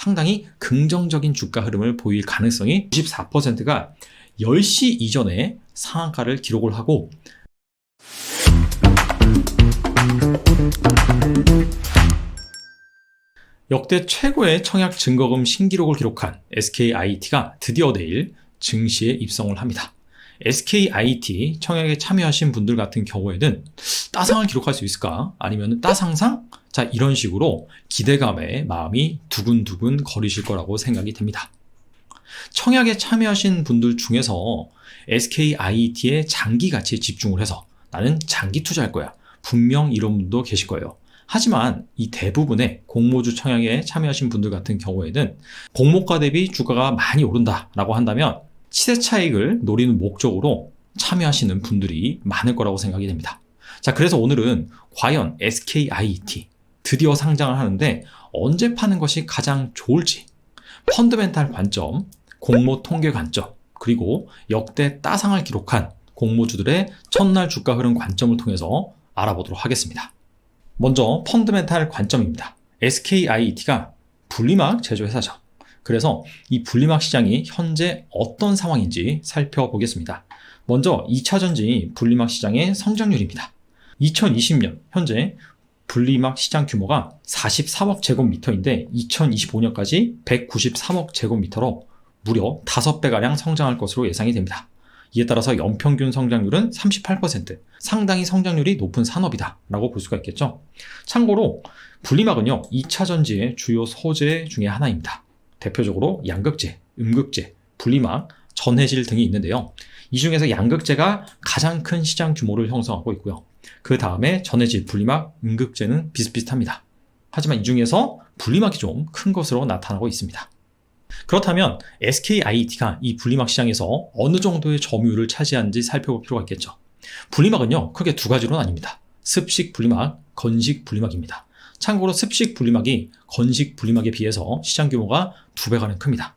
상당히 긍정적인 주가 흐름을 보일 가능성이 94%가 10시 이전에 상한가를 기록을 하고 역대 최고의 청약 증거금 신기록을 기록한 SKIT가 드디어 내일 증시에 입성을 합니다. SKIT 청약에 참여하신 분들 같은 경우에는 따상을 기록할 수 있을까? 아니면 따상상? 자, 이런 식으로 기대감에 마음이 두근두근 거리실 거라고 생각이 됩니다. 청약에 참여하신 분들 중에서 SKIT의 장기 가치에 집중을 해서 나는 장기 투자할 거야. 분명 이런 분도 계실 거예요. 하지만 이 대부분의 공모주 청약에 참여하신 분들 같은 경우에는 공모가 대비 주가가 많이 오른다라고 한다면 시세 차익을 노리는 목적으로 참여하시는 분들이 많을 거라고 생각이 됩니다. 자, 그래서 오늘은 과연 SKIT 드디어 상장을 하는데 언제 파는 것이 가장 좋을지, 펀드멘탈 관점, 공모 통계 관점, 그리고 역대 따상을 기록한 공모주들의 첫날 주가 흐름 관점을 통해서 알아보도록 하겠습니다. 먼저 펀드멘탈 관점입니다. SKIT가 분리막 제조회사죠. 그래서 이 분리막 시장이 현재 어떤 상황인지 살펴보겠습니다. 먼저 2차전지 분리막 시장의 성장률입니다. 2020년 현재 분리막 시장 규모가 43억 제곱미터인데 2025년까지 193억 제곱미터로 무려 5배가량 성장할 것으로 예상이 됩니다. 이에 따라서 연평균 성장률은 38%, 상당히 성장률이 높은 산업이다 라고 볼 수가 있겠죠. 참고로 분리막은요 2차전지의 주요 소재 중에 하나입니다. 대표적으로 양극재, 음극재, 분리막, 전해질 등이 있는데요. 이 중에서 양극재가 가장 큰 시장 규모를 형성하고 있고요. 그 다음에 전해질, 분리막, 음극재는 비슷비슷합니다. 하지만 이 중에서 분리막이 좀 큰 것으로 나타나고 있습니다. 그렇다면 SKIT가 이 분리막 시장에서 어느 정도의 점유율을 차지하는지 살펴볼 필요가 있겠죠. 분리막은요 크게 두 가지로 나뉩니다. 습식 분리막, 건식 분리막입니다. 참고로 습식 분리막이 건식 분리막에 비해서 시장 규모가 2배가량 큽니다.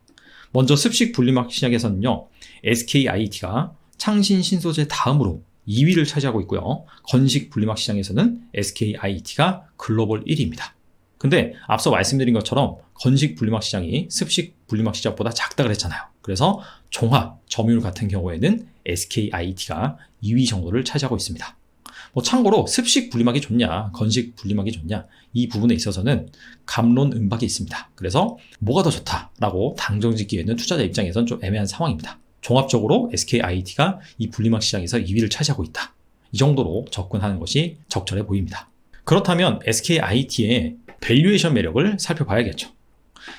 먼저 습식 분리막 시장에서는요 SKIT가 창신 신소재 다음으로 2위를 차지하고 있고요. 건식 분리막 시장에서는 SKIT가 글로벌 1위입니다. 근데 앞서 말씀드린 것처럼 건식 분리막 시장이 습식 분리막 시장보다 작다 그랬잖아요. 그래서 종합 점유율 같은 경우에는 SKIT가 2위 정도를 차지하고 있습니다. 참고로 습식 분리막이 좋냐, 건식 분리막이 좋냐 이 부분에 있어서는 갑론음박이 있습니다. 그래서 뭐가 더 좋다라고 단정짓기에는 투자자 입장에서는 좀 애매한 상황입니다. 종합적으로 SKIT가 이 분리막 시장에서 2위를 차지하고 있다. 이 정도로 접근하는 것이 적절해 보입니다. 그렇다면 SKIT의 밸류에이션 매력을 살펴봐야겠죠.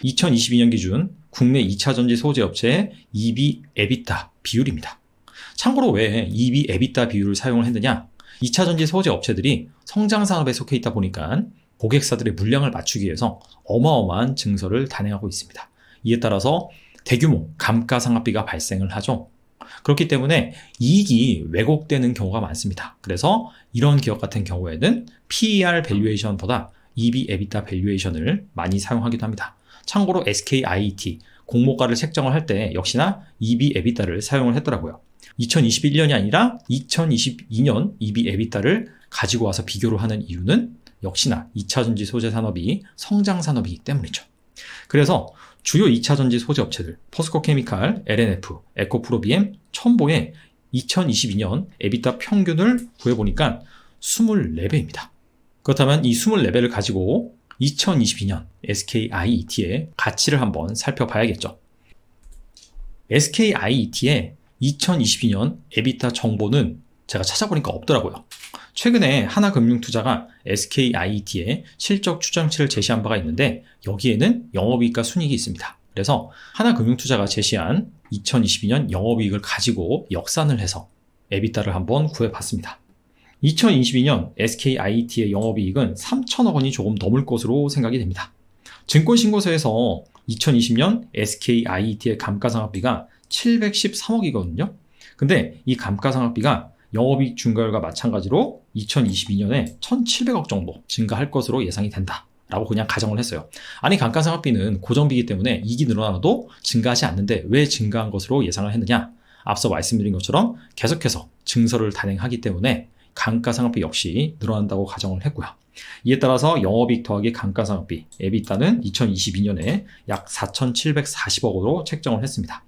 2022년 기준 국내 2차전지 소재업체의 EV EBITDA 비율입니다. 참고로 왜 EV EBITDA 비율을 사용을 했느냐? 2차전지 소재 업체들이 성장산업에 속해 있다 보니까 고객사들의 물량을 맞추기 위해서 어마어마한 증설을 단행하고 있습니다. 이에 따라서 대규모 감가상각비가 발생을 하죠. 그렇기 때문에 이익이 왜곡되는 경우가 많습니다. 그래서 이런 기업 같은 경우에는 PER 밸류에이션보다 EV EBITDA 밸류에이션을 많이 사용하기도 합니다. 참고로 SKIT 공모가를 책정을 할 때 역시나 EV EBITDA를 사용을 했더라고요. 2021년이 아니라 2022년 EV EBITDA를 가지고 와서 비교를 하는 이유는 역시나 2차전지 소재 산업이 성장 산업이기 때문이죠. 그래서 주요 2차전지 소재 업체들 포스코케미칼, LNF, 에코프로비엠, 첨보의 2022년 EBITDA 평균을 구해보니까 24배입니다. 그렇다면 이 24배를 가지고 2022년 SKIT의 가치를 한번 살펴봐야겠죠. SKIT의 2022년 EBITDA 정보는 제가 찾아보니까 없더라고요. 최근에 하나금융투자가 SKIT의 실적 추정치를 제시한 바가 있는데 여기에는 영업이익과 순이익이 있습니다. 그래서 하나금융투자가 제시한 2022년 영업이익을 가지고 역산을 해서 EBITDA를 한번 구해봤습니다. 2022년 SKIT의 영업이익은 3천억 원이 조금 넘을 것으로 생각이 됩니다. 증권신고서에서 2020년 SKIT의 감가상각비가 713억이거든요. 근데 이 감가상각비가 영업이익 증가율과 마찬가지로 2022년에 1,700억 정도 증가할 것으로 예상이 된다 라고 그냥 가정을 했어요. 아니 감가상각비는 고정비이기 때문에 이익이 늘어나도 증가하지 않는데 왜 증가한 것으로 예상을 했느냐? 앞서 말씀드린 것처럼 계속해서 증설을 단행하기 때문에 감가상각비 역시 늘어난다고 가정을 했고요. 이에 따라서 영업이익 더하기 감가상각비, EBITDA는 2022년에 약 4,740억 원으로 책정을 했습니다.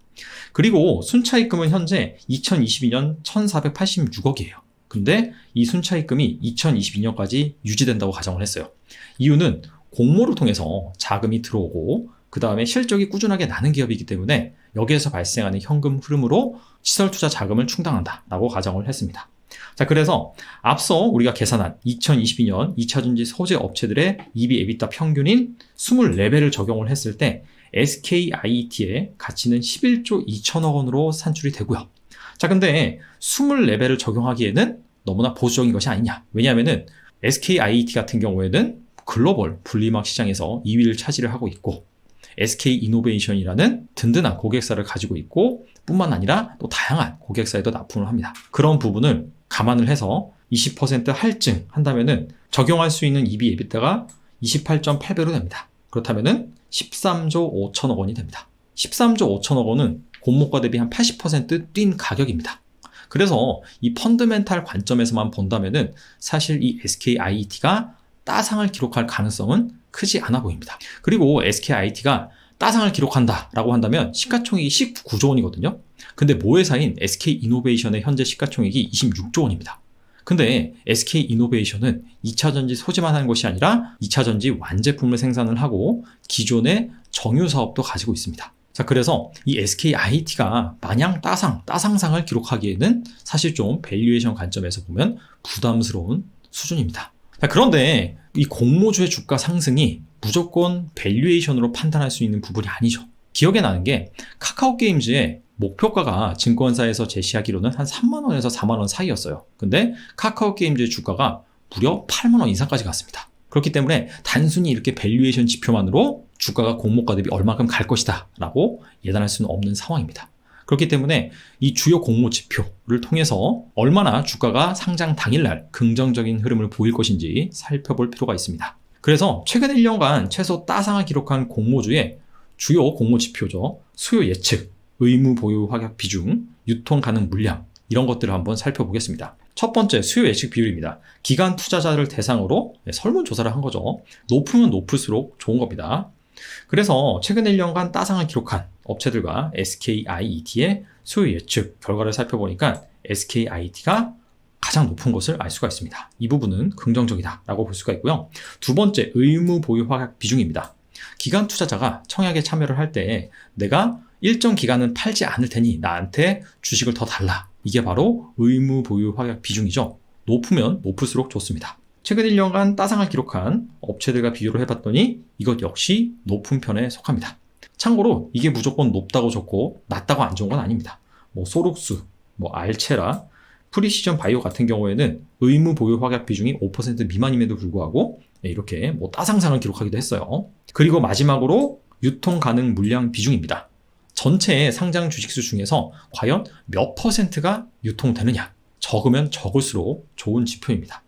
그리고 순차입금은 현재 2022년 1,486억이에요. 근데 이 순차입금이 2022년까지 유지된다고 가정을 했어요. 이유는 공모를 통해서 자금이 들어오고 그 다음에 실적이 꾸준하게 나는 기업이기 때문에 여기에서 발생하는 현금 흐름으로 시설 투자 자금을 충당한다라고 가정을 했습니다. 자, 그래서 앞서 우리가 계산한 2022년 2차전지 소재 업체들의 EV, EBITDA 평균인 24배를 적용을 했을 때 SKIET의 가치는 11조 2천억 원으로 산출이 되고요. 자, 근데 24배를 적용하기에는 너무나 보수적인 것이 아니냐. 왜냐하면은 SKIET 같은 경우에는 글로벌 분리막 시장에서 2위를 차지를 하고 있고 SK이노베이션이라는 든든한 고객사를 가지고 있고 뿐만 아니라 또 다양한 고객사에도 납품을 합니다. 그런 부분을 감안을 해서 20% 할증한다면은 적용할 수 있는 EV, EBITDA가 28.8배로 됩니다. 그렇다면은 13조 5천억 원이 됩니다. 13조 5천억 원은 공모가 대비 한 80% 뛴 가격입니다. 그래서 이 펀드멘탈 관점에서만 본다면은 사실 이 SKIET가 따상을 기록할 가능성은 크지 않아 보입니다. 그리고 SKIET가 따상을 기록한다라고 한다면 시가총액이 19조 원이거든요. 근데 모회사인 SK이노베이션의 현재 시가총액이 26조 원입니다. 근데 SK이노베이션은 2차전지 소재만 하는 것이 아니라 2차전지 완제품을 생산을 하고 기존의 정유 사업도 가지고 있습니다. 자, 그래서 이 SKIET가 마냥 따상상을 기록하기에는 사실 좀 밸류에이션 관점에서 보면 부담스러운 수준입니다. 자, 그런데 이 공모주의 주가 상승이 무조건 밸류에이션으로 판단할 수 있는 부분이 아니죠. 기억에 나는 게 카카오게임즈의 목표가가 증권사에서 제시하기로는 한 3만원에서 4만원 사이였어요. 근데 카카오게임즈의 주가가 무려 8만원 이상까지 갔습니다. 그렇기 때문에 단순히 이렇게 밸류에이션 지표만으로 주가가 공모가 대비 얼마큼 갈 것이다 라고 예단할 수는 없는 상황입니다. 그렇기 때문에 이 주요 공모 지표를 통해서 얼마나 주가가 상장 당일날 긍정적인 흐름을 보일 것인지 살펴볼 필요가 있습니다. 그래서 최근 1년간 최소 따상을 기록한 공모주의 주요 공모 지표죠. 수요 예측, 의무 보유 확약 비중, 유통 가능 물량 이런 것들을 한번 살펴보겠습니다. 첫 번째 수요 예측 비율입니다. 기관 투자자를 대상으로 설문조사를 한 거죠. 높으면 높을수록 좋은 겁니다. 그래서 최근 1년간 따상을 기록한 업체들과 SKIET의 수요 예측 결과를 살펴보니까 SKIET가 가장 높은 것을 알 수가 있습니다. 이 부분은 긍정적이다라고 볼 수가 있고요. 두 번째, 의무 보유 확약 비중입니다. 기관 투자자가 청약에 참여를 할 때 내가 일정 기간은 팔지 않을 테니 나한테 주식을 더 달라. 이게 바로 의무 보유 확약 비중이죠. 높으면 높을수록 좋습니다. 최근 1년간 따상을 기록한 업체들과 비교를 해봤더니 이것 역시 높은 편에 속합니다. 참고로 이게 무조건 높다고 좋고 낮다고 안 좋은 건 아닙니다. 소록수, 알체라, 프리시전 바이오 같은 경우에는 의무 보유 확약 비중이 5% 미만임에도 불구하고 이렇게 따상상을 기록하기도 했어요. 그리고 마지막으로 유통 가능 물량 비중입니다. 전체 상장 주식수 중에서 과연 몇 %가 유통되느냐? 적으면 적을수록 좋은 지표입니다.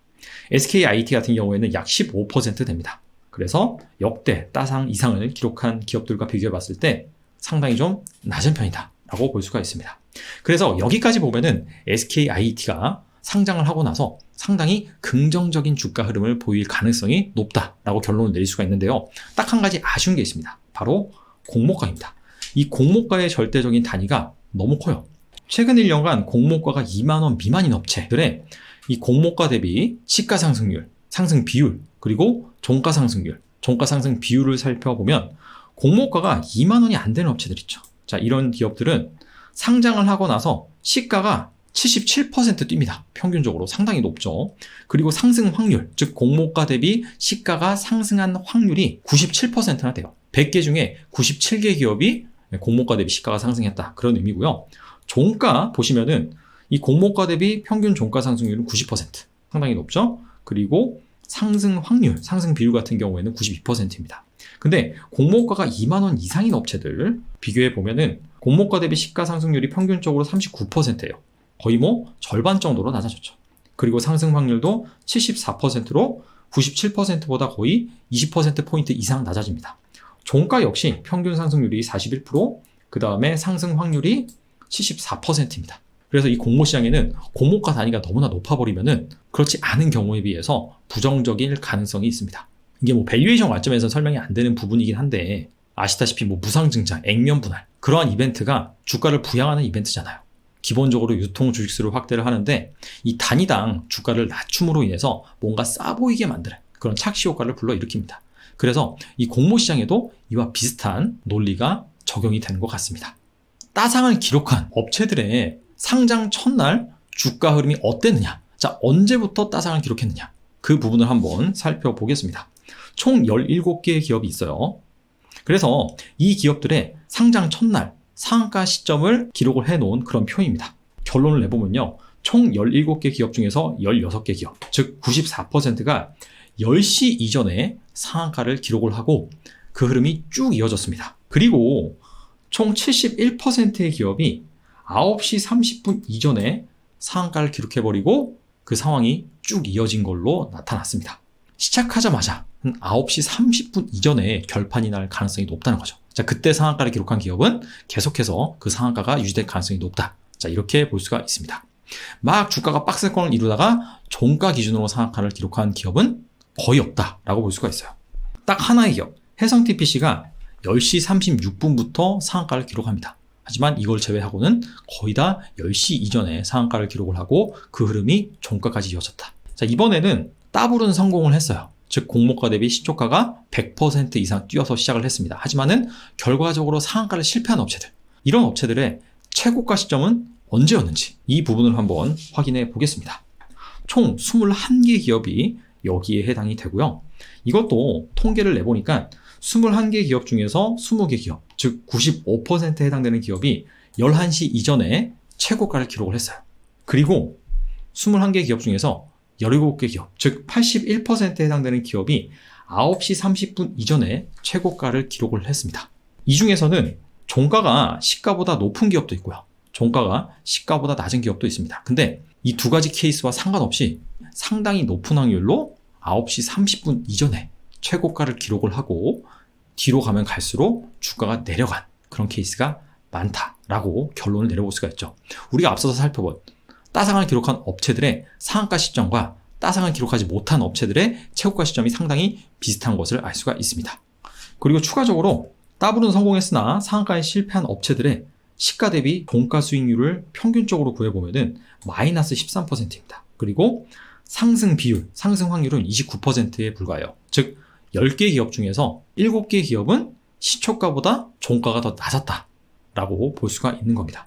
SKIET 같은 경우에는 약 15% 됩니다. 그래서 역대 따상 이상을 기록한 기업들과 비교해 봤을 때 상당히 좀 낮은 편이다 라고 볼 수가 있습니다. 그래서 여기까지 보면은 SKIET가 상장을 하고 나서 상당히 긍정적인 주가 흐름을 보일 가능성이 높다라고 결론을 내릴 수가 있는데요. 딱 한 가지 아쉬운 게 있습니다. 바로 공모가입니다. 이 공모가의 절대적인 단위가 너무 커요. 최근 1년간 공모가가 2만 원 미만인 업체들의 이 공모가 대비 시가 상승률, 상승 비율, 그리고 종가 상승률, 종가 상승 비율을 살펴보면 공모가가 2만 원이 안 되는 업체들 있죠. 자, 이런 기업들은 상장을 하고 나서 시가가 77% 뜁니다. 평균적으로 상당히 높죠. 그리고 상승 확률, 즉 공모가 대비 시가가 상승한 확률이 97%나 돼요. 100개 중에 97개 기업이 공모가 대비 시가가 상승했다. 그런 의미고요. 종가 보시면은 이 공모가 대비 평균 종가 상승률은 90%. 상당히 높죠? 그리고 상승 확률, 상승 비율 같은 경우에는 92%입니다. 근데 공모가가 2만 원 이상인 업체들 비교해 보면은 공모가 대비 시가 상승률이 평균적으로 39%예요. 거의 절반 정도로 낮아졌죠. 그리고 상승 확률도 74%로 97%보다 거의 20%포인트 이상 낮아집니다. 종가 역시 평균 상승률이 41%, 그 다음에 상승 확률이 74%입니다. 그래서 이 공모 시장에는 공모가 단위가 너무나 높아버리면은 그렇지 않은 경우에 비해서 부정적일 가능성이 있습니다. 이게 뭐 밸류에이션 관점에서 설명이 안 되는 부분이긴 한데, 아시다시피 뭐 무상증자, 액면 분할, 그러한 이벤트가 주가를 부양하는 이벤트잖아요. 기본적으로 유통 주식수를 확대를 하는데 이 단위당 주가를 낮춤으로 인해서 뭔가 싸 보이게 만드는 그런 착시 효과를 불러일으킵니다. 그래서 이 공모 시장에도 이와 비슷한 논리가 적용이 되는 것 같습니다. 따상을 기록한 업체들의 상장 첫날 주가 흐름이 어땠느냐? 자, 언제부터 따상을 기록했느냐? 그 부분을 한번 살펴보겠습니다. 총 17개의 기업이 있어요. 그래서 이 기업들의 상장 첫날 상한가 시점을 기록을 해놓은 그런 표입니다. 결론을 내보면요, 총 17개 기업 중에서 16개 기업, 즉 94%가 10시 이전에 상한가를 기록을 하고 그 흐름이 쭉 이어졌습니다. 그리고 총 71%의 기업이 9시 30분 이전에 상한가를 기록해버리고 그 상황이 쭉 이어진 걸로 나타났습니다. 시작하자마자 9시 30분 이전에 결판이 날 가능성이 높다는 거죠. 자, 그때 상한가를 기록한 기업은 계속해서 그 상한가가 유지될 가능성이 높다. 자, 이렇게 볼 수가 있습니다. 막 주가가 박스권을 이루다가 종가 기준으로 상한가를 기록한 기업은 거의 없다라고 볼 수가 있어요. 딱 하나의 기업, 해성TPC가 10시 36분부터 상한가를 기록합니다. 하지만 이걸 제외하고는 거의 다 10시 이전에 상한가를 기록을 하고 그 흐름이 종가까지 이어졌다. 자, 이번에는 더블은 성공을 했어요. 즉 공모가 대비 시초가가 100% 이상 뛰어서 시작을 했습니다. 하지만은 결과적으로 상한가를 실패한 업체들, 이런 업체들의 최고가 시점은 언제였는지 이 부분을 한번 확인해 보겠습니다. 총 21개 기업이 여기에 해당이 되고요. 이것도 통계를 내보니까 21개 기업 중에서 20개 기업, 즉 95%에 해당되는 기업이 11시 이전에 최고가를 기록을 했어요. 그리고 21개 기업 중에서 17개 기업, 즉 81%에 해당되는 기업이 9시 30분 이전에 최고가를 기록을 했습니다. 이 중에서는 종가가 시가보다 높은 기업도 있고요. 종가가 시가보다 낮은 기업도 있습니다. 근데 이 두 가지 케이스와 상관없이 상당히 높은 확률로 9시 30분 이전에 최고가를 기록을 하고 뒤로 가면 갈수록 주가가 내려간 그런 케이스가 많다라고 결론을 내려볼 수가 있죠. 우리가 앞서서 살펴본 따상을 기록한 업체들의 상한가 시점과 따상을 기록하지 못한 업체들의 최고가 시점이 상당히 비슷한 것을 알 수가 있습니다. 그리고 추가적으로 더블은 성공했으나 상한가에 실패한 업체들의 시가 대비 종가 수익률을 평균적으로 구해보면은 마이너스 13%입니다. 그리고 상승 비율, 상승 확률은 29%에 불과해요. 즉 10개 기업 중에서 7개 기업은 시초가보다 종가가 더 낮았다라고 볼 수가 있는 겁니다.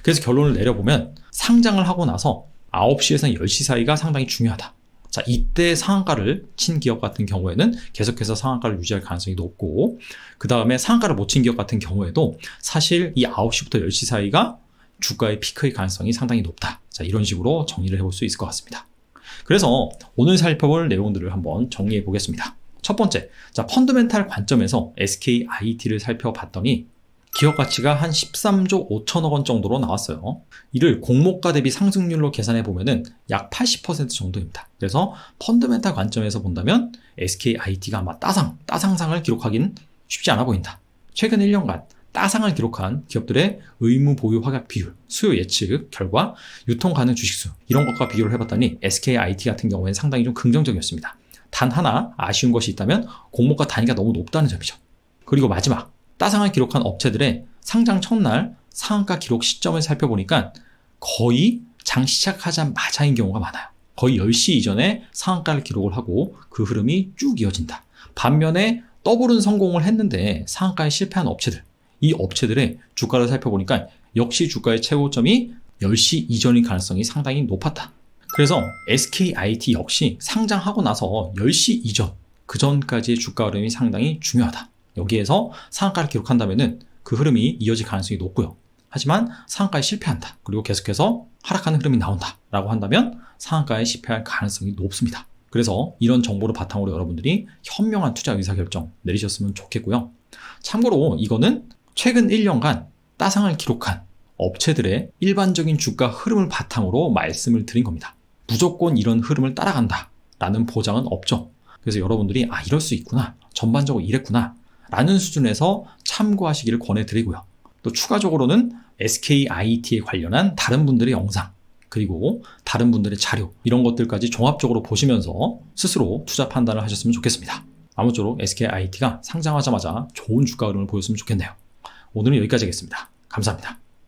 그래서 결론을 내려보면 상장을 하고 나서 9시에서 10시 사이가 상당히 중요하다. 자, 이때 상한가를 친 기업 같은 경우에는 계속해서 상한가를 유지할 가능성이 높고, 그 다음에 상한가를 못 친 기업 같은 경우에도 사실 이 9시부터 10시 사이가 주가의 피크의 가능성이 상당히 높다. 자, 이런 식으로 정리를 해볼 수 있을 것 같습니다. 그래서 오늘 살펴볼 내용들을 한번 정리해 보겠습니다. 첫 번째, 자, 펀더멘탈 관점에서 SKIT를 살펴봤더니 기업 가치가 한 13조 5천억 원 정도로 나왔어요. 이를 공모가 대비 상승률로 계산해 보면은 약 80% 정도입니다. 그래서 펀더멘탈 관점에서 본다면 SKIT가 아마 따상상을 기록하기는 쉽지 않아 보인다. 최근 1년간 따상을 기록한 기업들의 의무 보유 확약 비율, 수요 예측 결과, 유통 가능 주식수, 이런 것과 비교를 해봤더니 SKIT 같은 경우에는 상당히 좀 긍정적이었습니다. 단 하나 아쉬운 것이 있다면 공모가 단위가 너무 높다는 점이죠. 그리고 마지막, 따상을 기록한 업체들의 상장 첫날 상한가 기록 시점을 살펴보니까 거의 장 시작하자마자인 경우가 많아요. 거의 10시 이전에 상한가를 기록을 하고 그 흐름이 쭉 이어진다. 반면에 더블은 성공을 했는데 상한가에 실패한 업체들, 이 업체들의 주가를 살펴보니까 역시 주가의 최고점이 10시 이전인 가능성이 상당히 높았다. 그래서 SKIT 역시 상장하고 나서 10시 이전, 그 전까지의 주가 흐름이 상당히 중요하다. 여기에서 상한가를 기록한다면 그 흐름이 이어질 가능성이 높고요. 하지만 상한가에 실패한다. 그리고 계속해서 하락하는 흐름이 나온다. 라고 한다면 상한가에 실패할 가능성이 높습니다. 그래서 이런 정보를 바탕으로 여러분들이 현명한 투자 의사결정 내리셨으면 좋겠고요. 참고로 이거는 최근 1년간 따상을 기록한 업체들의 일반적인 주가 흐름을 바탕으로 말씀을 드린 겁니다. 무조건 이런 흐름을 따라간다 라는 보장은 없죠. 그래서 여러분들이 이럴 수 있구나, 전반적으로 이랬구나 라는 수준에서 참고하시기를 권해드리고요. 또 추가적으로는 SKIT에 관련한 다른 분들의 영상, 그리고 다른 분들의 자료, 이런 것들까지 종합적으로 보시면서 스스로 투자 판단을 하셨으면 좋겠습니다. 아무쪼록 SKIT가 상장하자마자 좋은 주가 흐름을 보였으면 좋겠네요. 오늘은 여기까지 하겠습니다. 감사합니다.